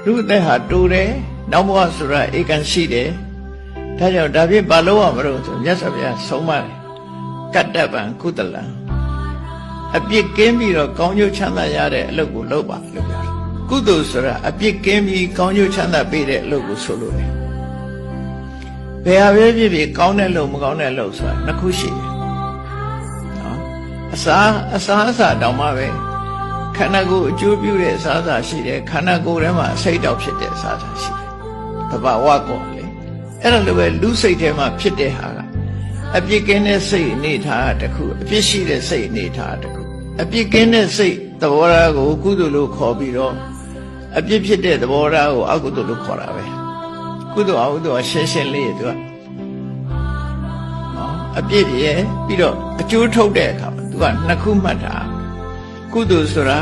လူအသက်ဟာတိုးတယ်နောက်ဘဝဆိုတာဧကန်ရှိတယ်ဒါကြောင့်ဒါဖြင့်ဘာလို့ရမလို့ဆိုမြတ်စွာဘုရားဆုံးမတယ်ကတ္တဗံကုသလံအပြစ်ကင်းပြီးတော့ကောင်းကျိုးချမ်းသာရတဲ့အလုပ်ကိုလုပ်ပါလို့ပြောတယ်ကုသိုလ်ဆိုတာအပြစ်ကင်းပြီးကောင်းကျိုးချမ်းသာပေးတဲ့အလုပ်ကိုဆိုလို့တယ်ဘယ်ဟာပဲဖြစ်ဖြစ်ကောင်းတဲ့လုပ်မကောင်းတဲ့လုပ်ဆိုတာနှစ်ခုရှိတယ်နော်အစားတောင်မှပဲခန္ဓာကိုယ်အကျိုးပြုတဲ့အစားအစာရှိတယ်ခန္ဓာကိုယ်ထဲမှာအစိတ်တောက်ဖြစ်တဲ့အစားအစာရှိတယ်တဘာဝကောလေအဲ့ဒါလိုပဲလူစိတ်ထဲမှာဖြစ်တဲ့ဟာကအပြစ်ကင်းတဲ့စိတ်အနေထားတစ်ခုအပြစ်ရှိတဲ့စိတ်အနေထားတစ်ခုအပြစ်ကင်းတဲ့စိတ်သဘောထားကိုကုသိုလ်လို့ခေါ်ပြီးတော့အပြစ်ဖြစ်တဲ့သဘောထားကိုအကုသိုလ်လို့ခေါ်တာပဲကုသိုလ်အကုသိုလ်ရှင်းရှင်းလေးသူကအပြစ်ရဲ့ပြီးတော့အကျိုးထုတ်တဲ့အခါမှာသူကနှစ်ခုမှတ်တာကုသိုလ်ဆိုတာ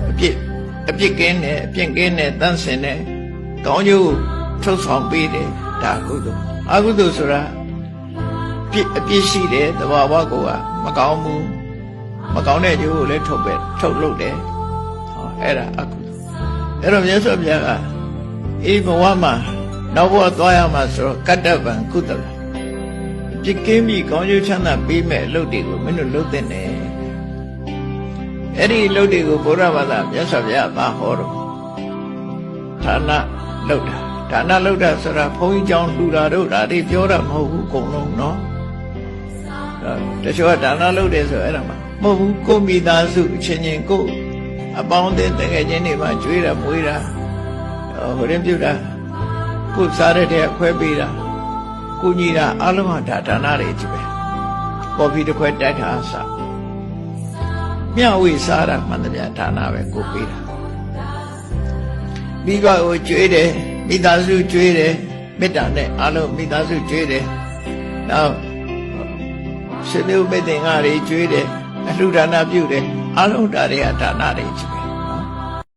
အပြစ်ကင်းတယ်အပြစ်ကင်းတယ်တန့်စင်တယ်ကောင်းကျိုးထုတ်ဆောင်ပေးတယ်ဒါကုသိုလ်အကုသိုလ်ဆိုတာအပြစ်ရှိတယ်သဘာဝကိုကမကောင်းဘူးမကောင်းတဲ့ကျိုးကိုလည်းထုတ်လုပ်တယ်အဲ့ဒါအကုသိုလ်အဲ့တော့မြတ်စွာဘုရားကအေးဘဝမှာနောက်ဘဝသွားရမှာဆိုတော့ကတ္တဗံကုသလပြစ်ကင်းပြီးကောင်းကျိုးချမ်းသာပေးမဲ့အလုပ်တွေကိုမင်းတို့လုပ်တဲ့နဲ့အဲ့ဒီအလုပ်တွေကိုဘုရားဘာသာမြတ်စွာဘုရားဟောတော့ဌာနလုပ်တာဆိုတာဘုန်းကြီးကျောင်းလှူတာတို့ဒါတွေပြောတာမဟုတ်ဘူးအကုန်လုံးနော်တချို့ကဒါနလုပ်တယ်ဆိုအဲ့ဒါမှမဟုတ်ဘူးကိုမိသားစုအချင်းချင်းကိုအပေါင်းအသင်းတကယ်ချင်းတွေမှာကြွေးတာမွေးတာဟိုရင်ပြုတာကိုစားတဲ့တဲ့ခွဲပေးတာကိုညီတာအလုံးဟာဒါနတွေကြီးပဲကော်ဖီတစ်ခွဲတိုက်တာအစားမျှဝေစားတာမှန်တယ်ဒါနပဲကိုပေးတာမိဘကိုကြွေးတယ်မိသားစုကြွေးတယ်မေတ္တာနဲ့အလုံးမိသားစုကြွေးတယ်နောက်ရှင်မေမိတ်တင်္ဂါတွေကြွေးတယ်အလှူဒါနပြုတယ်အလုံးဒါတွေကဒါနတွေကြီးပဲ